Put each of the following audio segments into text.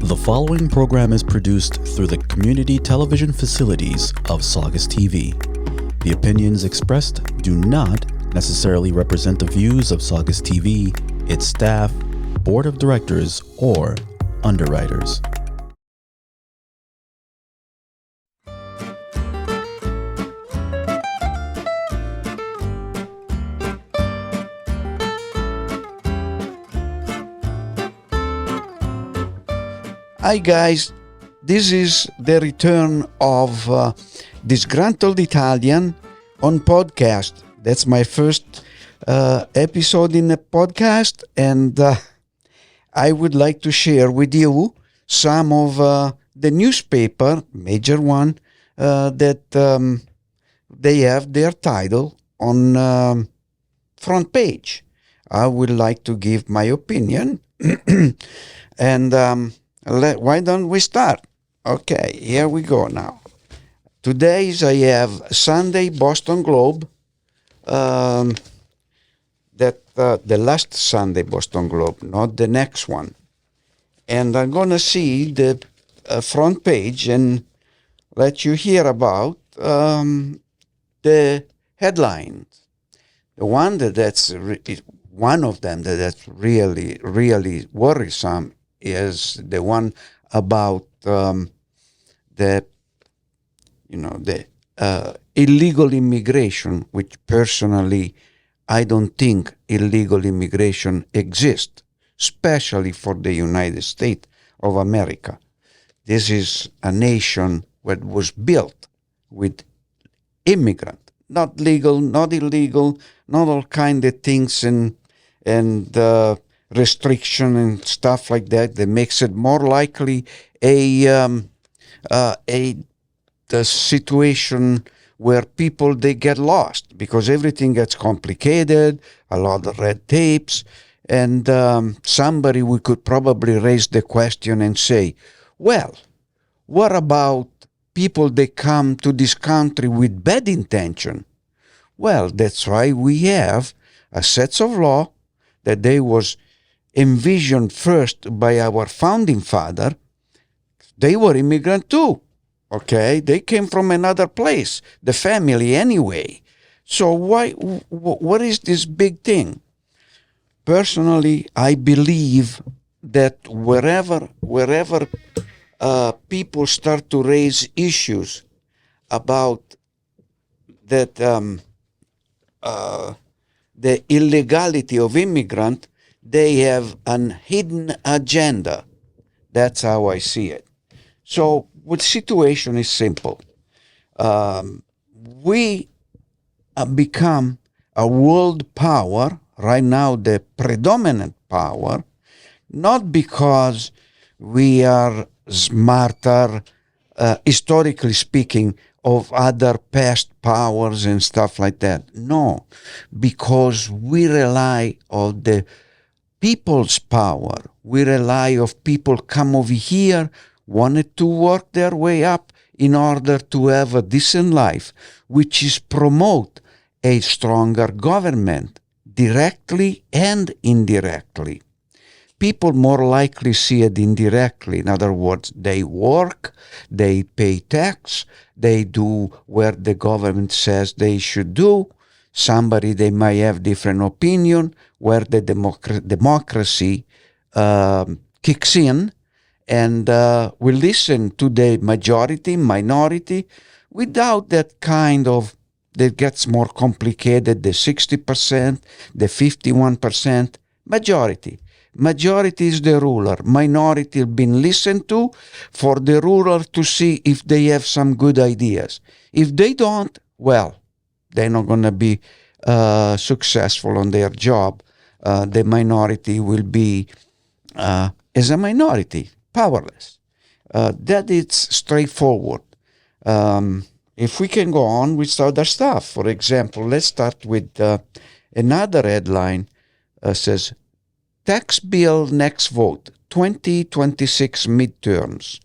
The following program is produced through the community television facilities of Saugus TV. The opinions expressed do not necessarily represent the views of Saugus TV, its staff, board of directors, or underwriters. Hi guys, this is the return of Disgruntled Italian on podcast. That's my first episode in a podcast, and I would like to share with you some of the newspaper, major one, that they have their title on front page. I would like to give my opinion and why don't we start? Okay, here we go now. Today's I have Sunday Boston Globe, the last Sunday Boston Globe, not the next one. And I'm going to see the front page and let you hear about the headlines. The one that's one of them that's really, really worrisome is the one about the illegal immigration, which personally I don't think illegal immigration exists, especially for the United States of America. This is a nation that was built with immigrants, not legal, not illegal, not all kind of things and restriction and stuff like that makes it more likely the situation where people they get lost because everything gets complicated, a lot of red tapes, and somebody we could probably raise the question and say, well, what about people that come to this country with bad intention? Well, that's why we have a set of law that they was envisioned first by our founding father. They were immigrant too, okay? They came from another place, the family anyway. So what is this big thing? Personally, I believe that wherever people start to raise issues about that the illegality of immigrant, they have an hidden agenda. That's how I see it. So the situation is simple. We become a world power, right now the predominant power, not because we are smarter, historically speaking, of other past powers and stuff like that. No, because we rely on the people's power. We rely on people come over here, wanted to work their way up in order to have a decent life, which is promote a stronger government, directly and indirectly. People more likely see it indirectly. In other words, they work, they pay tax, they do what the government says they should do. Somebody, they might have different opinion, where the democracy kicks in and we listen to the majority, minority, without that kind of, that gets more complicated, the 60%, the 51%, majority. Majority is the ruler. Minority have been listened to for the ruler to see if they have some good ideas. If they don't, well, they're not going to be successful on their job. The minority will be, as a minority, powerless. That is straightforward. If we can go on with other stuff, for example, let's start with another headline says, Tax Bill Next Vote, 2026 Midterms.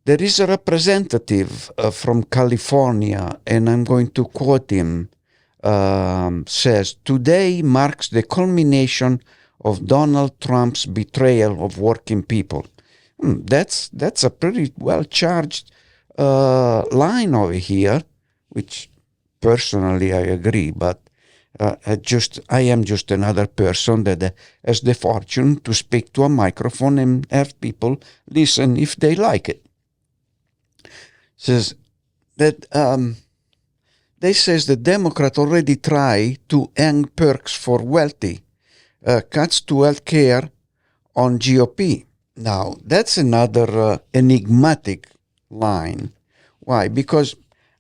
There is a representative from California, and I'm going to quote him, says, today marks the culmination of Donald Trump's betrayal of working people. That's a pretty well charged line over here, which personally I agree, but I am just another person that has the fortune to speak to a microphone and have people listen if they like it. Says that they says the Democrat already tried to end perks for wealthy, cuts to health care on GOP. Now, that's another enigmatic line. Why? Because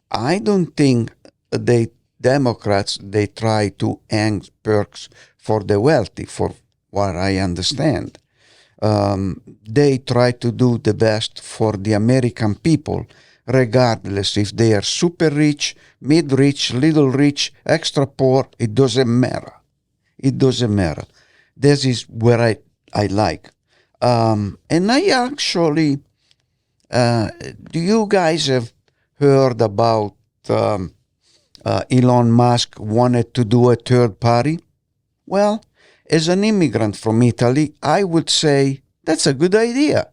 I don't think they try to end perks for the wealthy, for what I understand. They try to do the best for the American people, regardless if they are super rich, mid-rich, little rich, extra poor. It doesn't matter. It doesn't matter. This is where I like. And I actually, do you guys have heard about Elon Musk wanted to do a third party? Well, as an immigrant from Italy, I would say that's a good idea.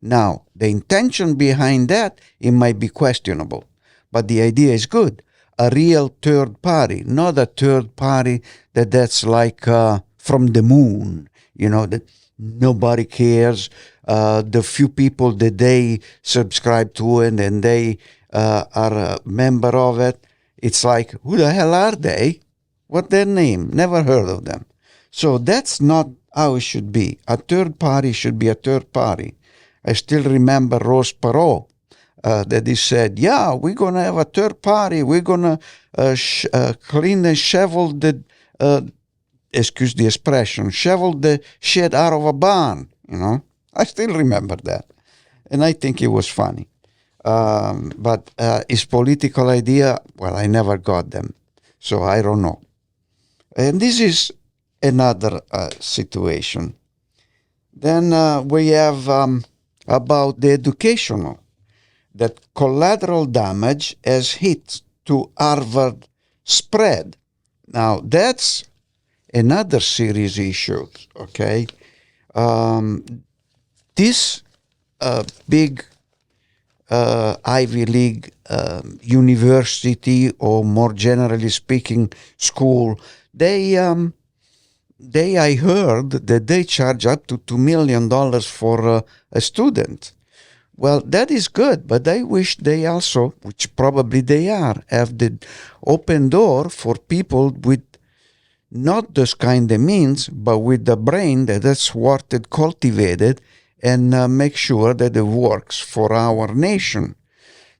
Now, the intention behind that, it might be questionable, but the idea is good. A real third party, not a third party that's like from the moon, that nobody cares. The few people that they subscribe to and then they are a member of it, it's like, who the hell are they? What their name? Never heard of them. So that's not how it should be. A third party should be a third party. I still remember Ross Perot that he said, yeah, we're going to have a third party. We're going to clean and shovel the, excuse the expression, shovel the shit out of a barn, I still remember that. And I think it was funny. But his political idea, well, I never got them. So I don't know. And this is another situation. Then we have about the educational, that collateral damage has hit to Harvard spread. Now, that's another serious issue, okay? This big Ivy League university, or more generally speaking, school, I heard that they charge up to $2 million for a student. Well, that is good, but I wish they also, which probably they are, have the open door for people with not those kind of means, but with the brain that is thwarted, cultivated, and make sure that it works for our nation.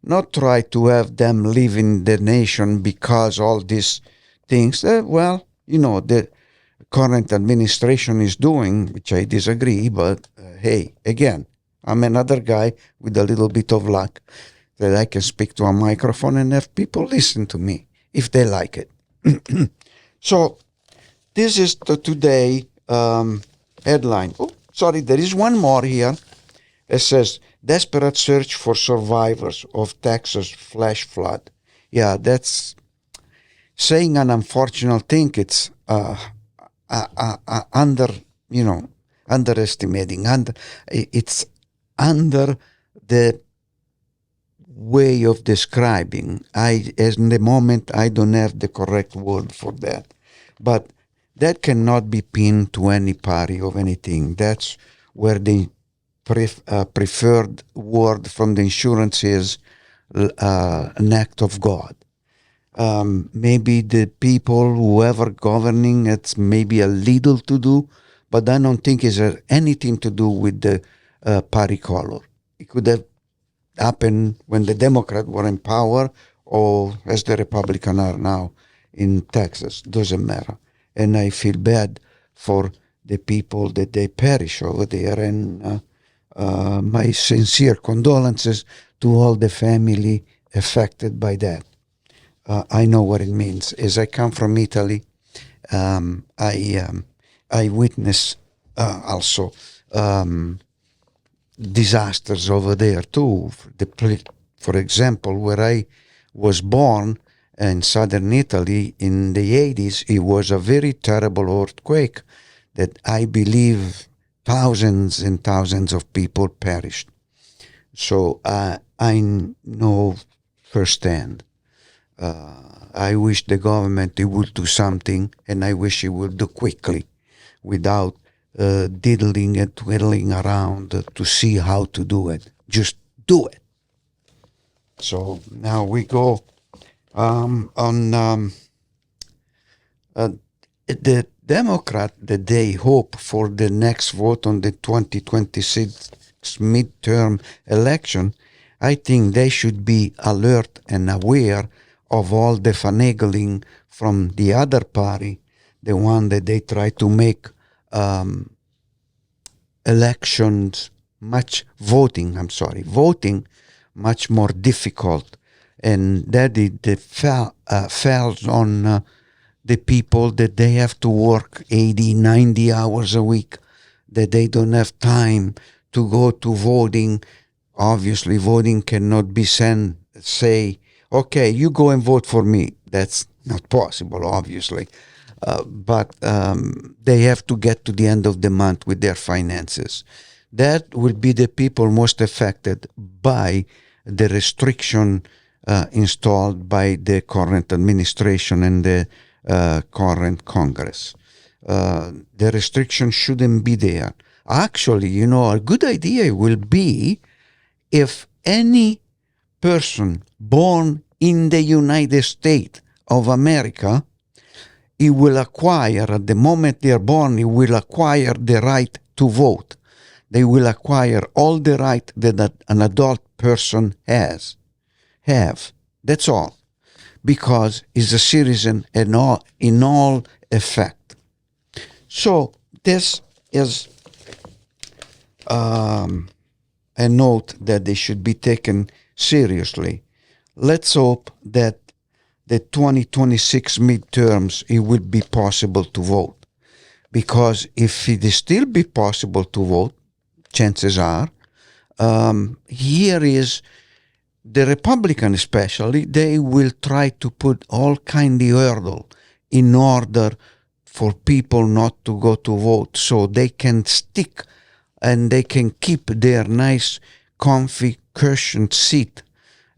Not try to have them live in the nation because all these things, the current administration is doing, which I disagree, but hey, again, I'm another guy with a little bit of luck that I can speak to a microphone and have people listen to me if they like it. So this is the today headline. Oh, sorry, there is one more here. It says, desperate search for survivors of Texas flash flood. Yeah, that's saying an unfortunate thing. It's underestimating. It's under the way of describing. In the moment, I don't have the correct word for that. But that cannot be pinned to any party of anything. That's where the preferred word from the insurance is an act of God. Maybe the people, whoever governing, it's maybe a little to do, but I don't think it's anything to do with the party color. It could have happened when the Democrats were in power, or as the Republicans are now in Texas. Doesn't matter. And I feel bad for the people that they perish over there, and my sincere condolences to all the family affected by that. I know what it means. As I come from Italy, I witness also disasters over there too. For example, where I was born in southern Italy in the 80s, it was a very terrible earthquake that I believe thousands and thousands of people perished. So I know firsthand. I wish the government it would do something, and I wish it would do quickly, without diddling and twiddling around to see how to do it. Just do it. So now we go on the Democrat that they hope for the next vote on the 2026 midterm election. I think they should be alert and aware of all the finagling from the other party, the one that they try to make voting much more difficult, and that it falls on the people that they have to work 80, 90 hours a week, that they don't have time to go to voting. Obviously, voting cannot be say, okay, you go and vote for me. That's not possible, obviously. But they have to get to the end of the month with their finances. That will be the people most affected by the restriction installed by the current administration and the current Congress. The restriction shouldn't be there. Actually, a good idea will be if any person born in the United States of America, he will acquire, at the moment they are born, he will acquire the right to vote. They will acquire all the right that an adult person have. That's all. Because he's a citizen in all effect. So this is a note that they should be taken seriously. Let's hope that the 2026 midterms, it will be possible to vote. Because if it is still be possible to vote, chances are, here is the Republican especially, they will try to put all kind of hurdle in order for people not to go to vote, so they can stick and they can keep their nice, comfy, cushioned seat,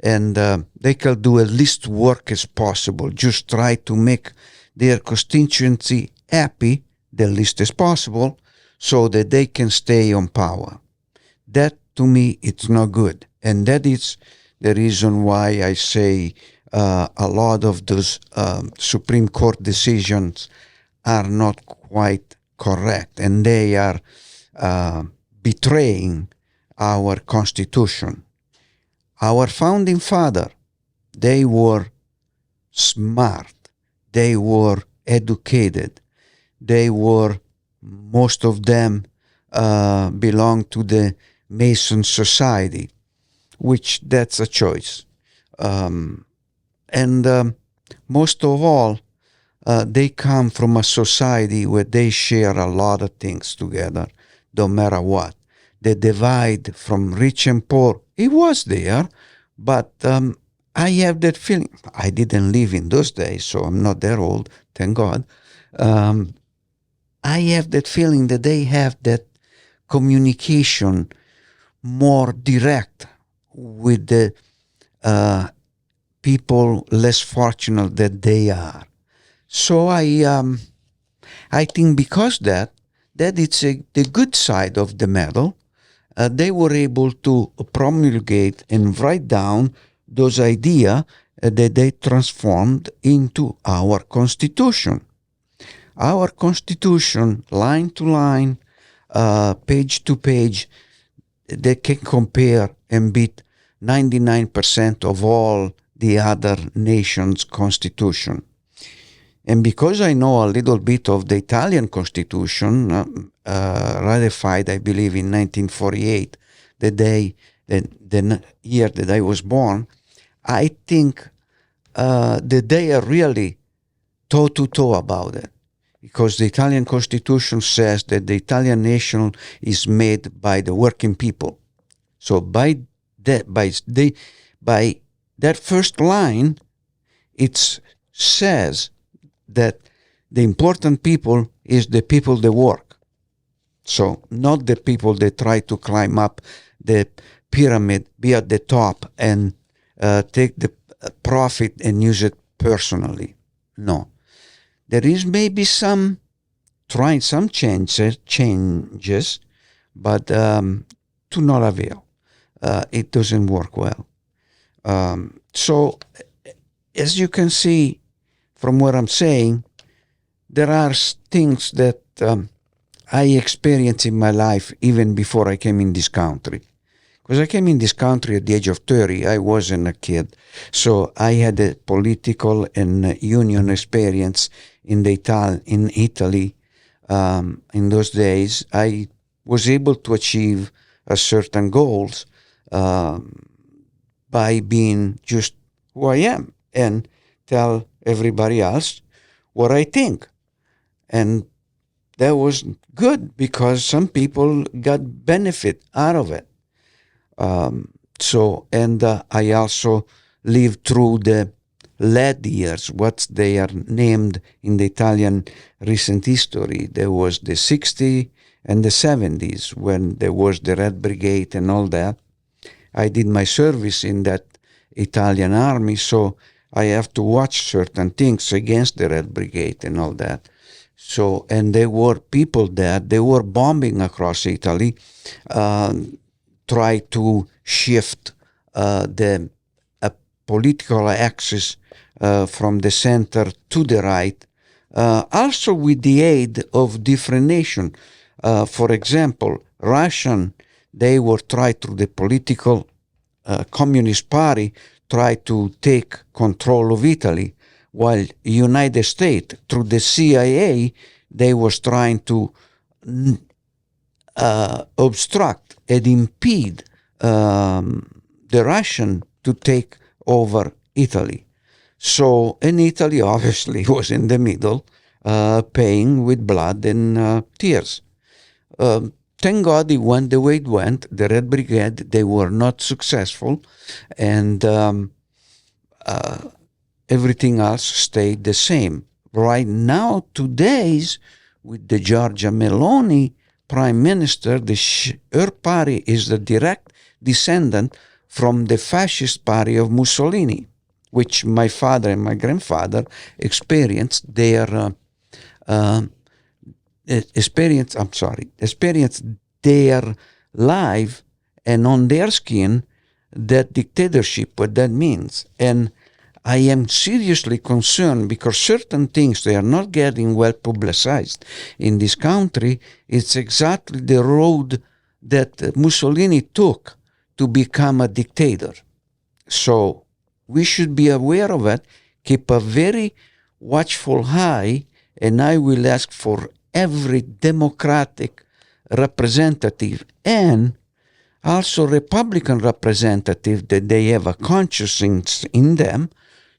and they can do as least work as possible. Just try to make their constituency happy the least as possible, so that they can stay on power. That, to me, it's not good, and that is the reason why I say a lot of those Supreme Court decisions are not quite correct, and they are betraying our Constitution. Our founding father, they were smart, they were educated, they were, most of them belong to the Mason Society, which that's a choice. And most of all, they come from a society where they share a lot of things together, no matter what. The divide from rich and poor, it was there, but I have that feeling. I didn't live in those days, so I'm not that old, thank God. I have that feeling that they have that communication more direct with the people less fortunate than they are. So I think because that it's the good side of the medal. They were able to promulgate and write down those ideas that they transformed into our Constitution. Our Constitution, line to line, page to page, they can compare and beat 99% of all the other nations' constitution. And because I know a little bit of the Italian Constitution, ratified, I believe, in 1948, the year that I was born, I think that they are really toe-to-toe about it. Because the Italian Constitution says that the Italian nation is made by the working people. So by that first line, it says that the important people is the people that work. So not the people that try to climb up the pyramid, be at the top, and take the profit and use it personally. No. There is maybe some trying some changes, but to no avail. It doesn't work well. So, as you can see from what I'm saying, there are things that I experienced in my life even before I came in this country. Because I came in this country at the age of 30, I wasn't a kid. So I had a political and union experience in Italy. In those days, I was able to achieve certain goals by being just who I am and tell everybody else what I think. And that was good because some people got benefit out of it. I also lived through the lead years, what they are named in the Italian recent history. There was the 60s and the 70s when there was the Red Brigade and all that. I did my service in that Italian army, so I have to watch certain things against the Red Brigade and all that. So, and there were people there, they were bombing across Italy, try to shift the political axis from the center to the right, also with the aid of different nations. For example, Russian, they were tried through the political Communist Party, try to take control of Italy, while United States, through the CIA, they was trying to obstruct and impede the Russian to take over Italy. So, and Italy obviously was in the middle, paying with blood and tears. Thank God it went the way it went. The Red Brigade, they were not successful, and everything else stayed the same. Right now, today's, with the Giorgia Meloni Prime Minister, her party is the direct descendant from the fascist party of Mussolini, which my father and my grandfather experienced their life and on their skin that dictatorship, what that means. And I am seriously concerned because certain things, they are not getting well publicized in this country. It's exactly the road that Mussolini took to become a dictator. So we should be aware of it, keep a very watchful eye, and I will ask for every Democratic representative and also Republican representative that they have a conscience in them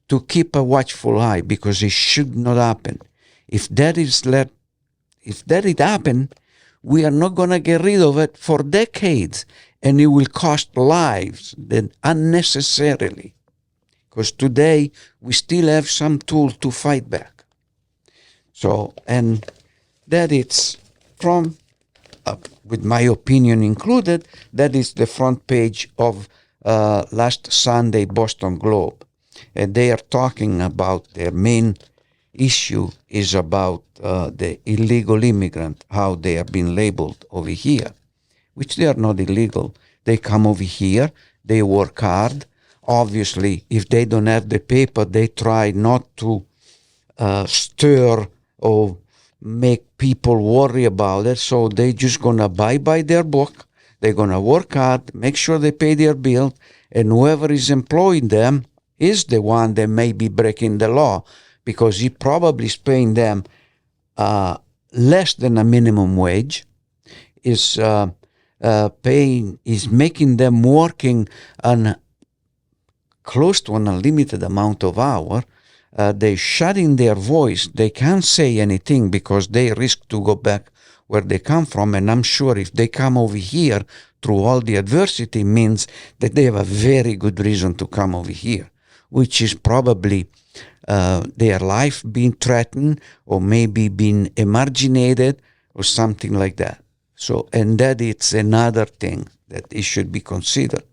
to keep a watchful eye, because it should not happen. If that happen, we are not going to get rid of it for decades, and it will cost lives then unnecessarily. Because today we still have some tool to fight back. So, and that it's from, with my opinion included, that is the front page of last Sunday Boston Globe. And they are talking about their main issue is about the illegal immigrant, how they are being labeled over here, which they are not illegal. They come over here, they work hard. Obviously, if they don't have the paper, they try not to stir or make people worry about it. So they just going to abide by their book. They're going to work hard, make sure they pay their bill, and whoever is employing them is the one that may be breaking the law, because he probably is paying them less than a minimum wage, is making them working on close to an unlimited amount of hours. They shutting their voice. They can't say anything because they risk to go back where they come from. And I'm sure if they come over here through all the adversity, means that they have a very good reason to come over here, which is probably their life being threatened or maybe being emarginated or something like that. So, and that it's another thing that it should be considered.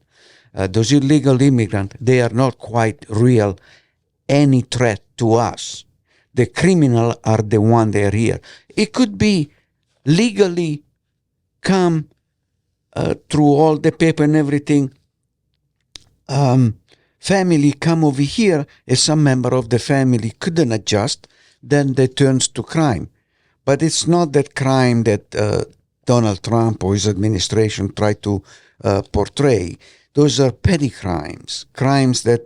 Those illegal immigrants, they are not quite real any threat to us. The criminal are the one that are here. It could be legally come through all the paper and everything. Family come over here, and some member of the family couldn't adjust, then they turns to crime. But it's not that crime that Donald Trump or his administration try to portray. Those are petty crimes that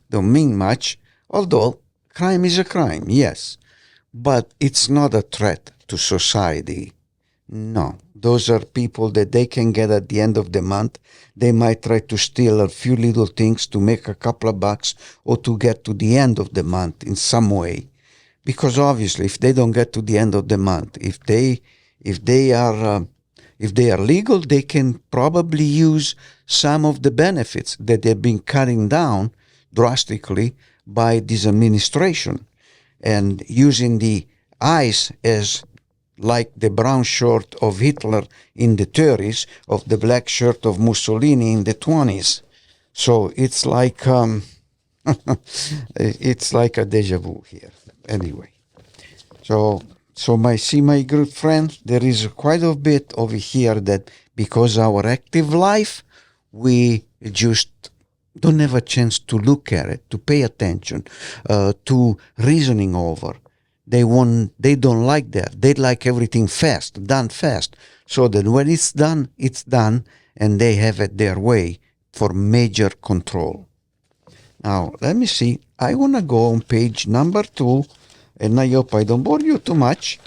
don't mean much, although crime is a crime, yes. But it's not a threat to society. No, those are people that they can get at the end of the month. They might try to steal a few little things to make a couple of bucks or to get to the end of the month in some way. Because obviously, if they don't get to the end of the month, if they are legal, they can probably use some of the benefits that they've been cutting down drastically by this administration, and using the ICE as like the brown shirt of Hitler in the 30s, of the black shirt of Mussolini in the 20s. So it's like it's like a deja vu here. Anyway, so my good friend, there is quite a bit over here that because our active life, we just don't have a chance to look at it, to pay attention, to reasoning over. They don't like that. They like everything fast, done fast. So that when it's done, and they have it their way for major control. Now, let me see. I want to go on page number 2, and I hope I don't bore you too much.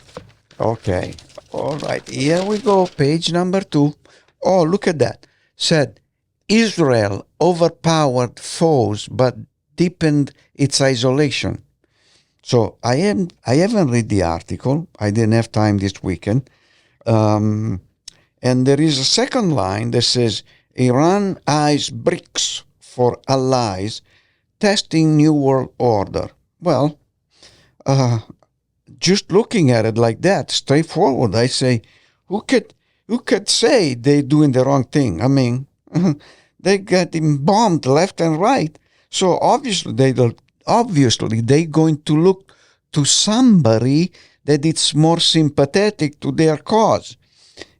Okay. All right. Here we go. Page number 2. Oh, look at that. Said, Israel overpowered foes but deepened its isolation. So I haven't read the article. I didn't have time this weekend. And there is a second line that says, Iran eyes BRICS for allies, testing new world order. Well, just looking at it like that, straightforward, I say, who could say they're doing the wrong thing? I mean, they getting bombed left and right. So obviously they're going to look to somebody that it's more sympathetic to their cause.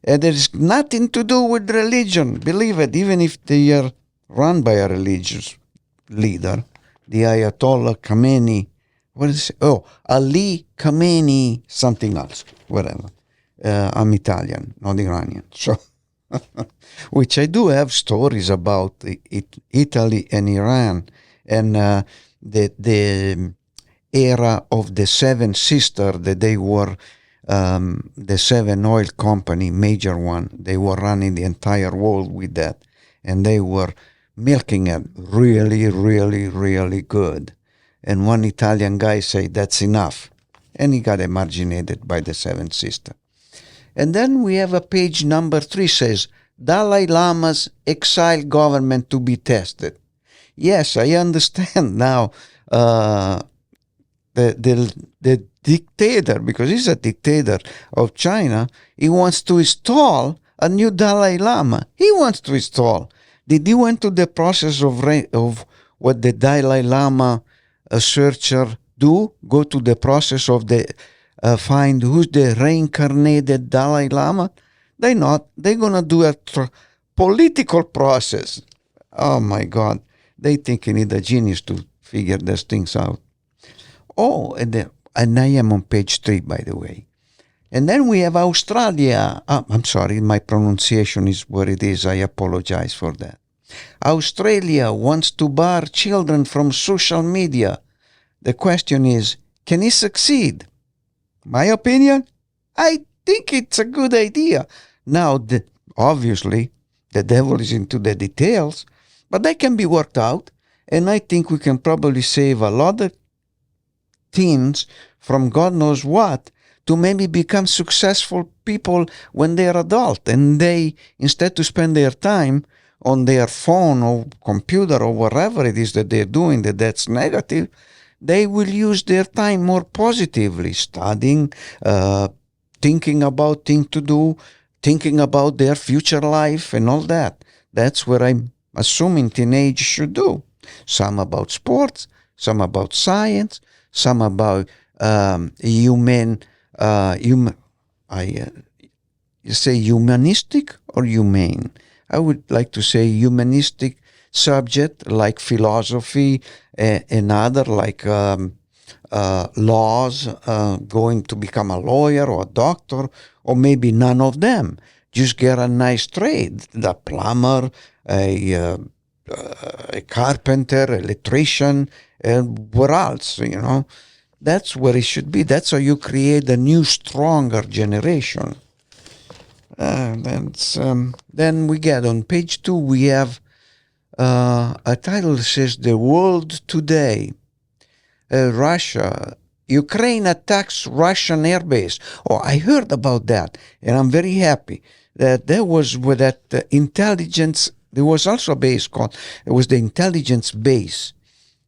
And there's nothing to do with religion. Believe it, even if they are run by a religious leader, the Ayatollah Khamenei, what is it? Oh, Ali Khamenei, something else, whatever. I'm Italian, not Iranian. So, which I do have stories about Italy and Iran, and the era of the Seven Sisters, that they were the Seven Oil Company, major one. They were running the entire world with that, and they were milking it really, really, really good. And one Italian guy said, that's enough. And he got emarginated by the Seven Sisters. And then we have a page number 3 says, Dalai Lama's exiled government to be tested. Yes, I understand now the dictator, because he's a dictator of China, he wants to install a new Dalai Lama. He wants to install. Did he went to the process of what the Dalai Lama searcher do? Go to the process of the find who's the reincarnated Dalai Lama? They're not. They're gonna do a political process. Oh my God! They think you need a genius to figure these things out. Oh, and I am on page 3, by the way. And then we have Australia. I'm sorry, my pronunciation is what it is. I apologize for that. Australia wants to bar children from social media. The question is, can he succeed? My opinion? I think it's a good idea. Now, obviously, the devil is into the details, but they can be worked out. And I think we can probably save a lot of teens from God knows what to maybe become successful people when they're adult, and they, instead to spend their time on their phone or computer or whatever it is that they're doing that's negative, they will use their time more positively, studying, thinking about things to do, thinking about their future life and all that. That's what I'm assuming teenage should do. Some about sports, some about science, some about human. You say humanistic or humane? I would like to say humanistic subject like philosophy and other like laws, going to become a lawyer or a doctor, or maybe none of them. Just get a nice trade, the plumber, a carpenter, electrician, and what else, That's where it should be. That's how you create a new, stronger generation. Then we get on page 2, we have a title that says The World Today. Russia, Ukraine attacks Russian airbase. Oh, I heard about that, and I'm very happy that there was with that intelligence. There was also a base called, it was the intelligence base,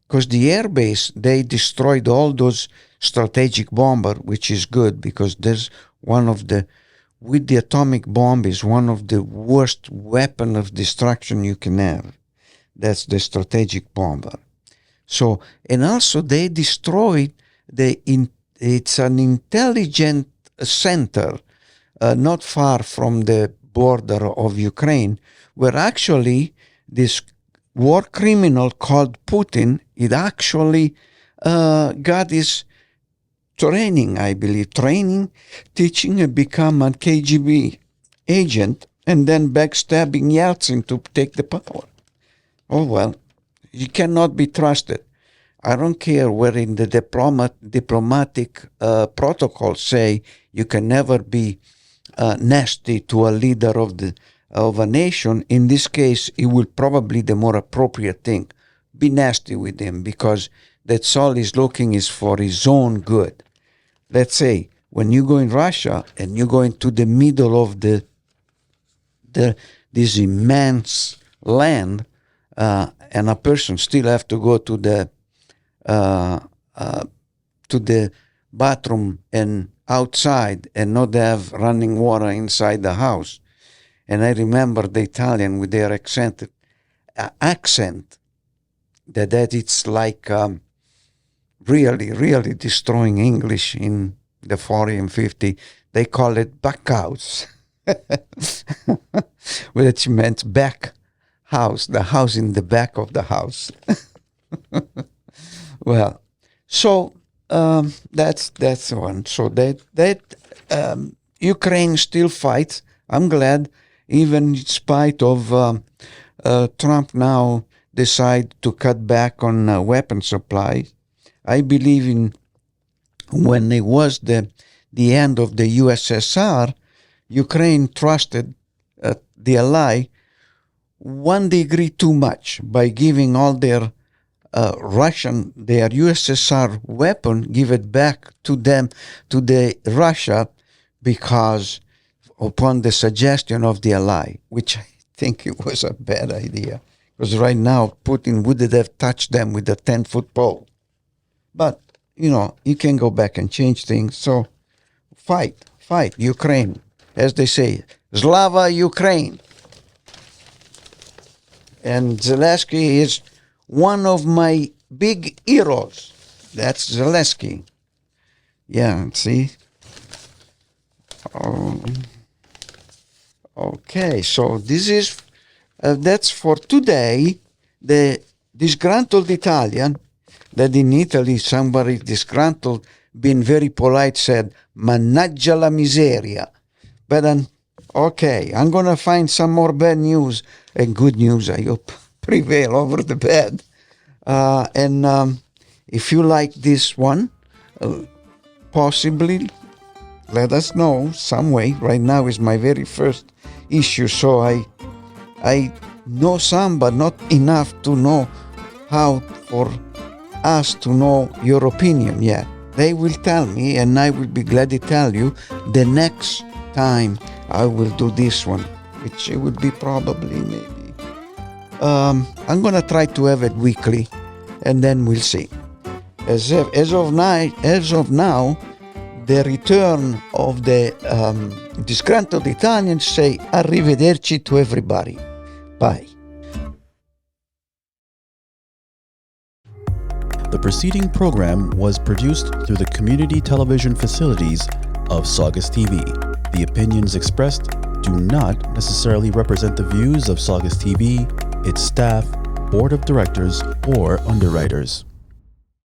because the air base, they destroyed all those strategic bomber, which is good because there's one of the, with the atomic bomb is one of the worst weapon of destruction you can have. That's the strategic bomber. So, and also they destroyed it's an intelligent center not far from the border of Ukraine, where actually this war criminal called Putin, it actually got his training, I believe, teaching and become a KGB agent, and then backstabbing Yeltsin to take the power. Oh, well, you cannot be trusted. I don't care where in the diplomatic protocols say you can never be nasty to a leader of a nation. In this case, it will probably the more appropriate thing. Be nasty with him, because that's all he's looking is for his own good. Let's say when you go in Russia and you go into the middle of this immense land, and a person still have to go to the bathroom and outside and not have running water inside the house. And I remember the Italian with their accent that it's like really, really destroying English in the 40 and 50. They call it back house, which meant back house, the house in the back of the house. Well, so that's one. So that Ukraine still fights. I'm glad, even in spite of Trump now decide to cut back on weapon supply. I believe in when it was the end of the USSR, Ukraine trusted the ally 1 degree too much by giving all their their USSR weapon, give it back to them, to the Russia, because upon the suggestion of the ally, which I think it was a bad idea, because right now Putin wouldn't have touched them with a 10-foot pole. But, you can go back and change things. So fight, Ukraine. As they say, Slava Ukraine. And Zelensky is one of my big heroes. That's Zelensky. Yeah, see? Okay, so this is, that's for today. The disgruntled Italian, that in Italy somebody disgruntled, being very polite, said, Mannaggia la miseria. But then, okay, I'm going to find some more bad news and good news, I hope, prevail over the bad. And if you like this one, possibly let us know some way. Right now is my very first issue, so I know some, but not enough to know how for us to know your opinion yet. They will tell me, and I will be glad to tell you the next time I will do this one, which it would be probably maybe. I'm gonna try to have it weekly, and then we'll see. As of now, the return of the disgruntled Italians, say arrivederci to everybody. Bye. The preceding program was produced through the community television facilities of Saugus TV. The opinions expressed do not necessarily represent the views of Saugus TV, its staff, board of directors, or underwriters.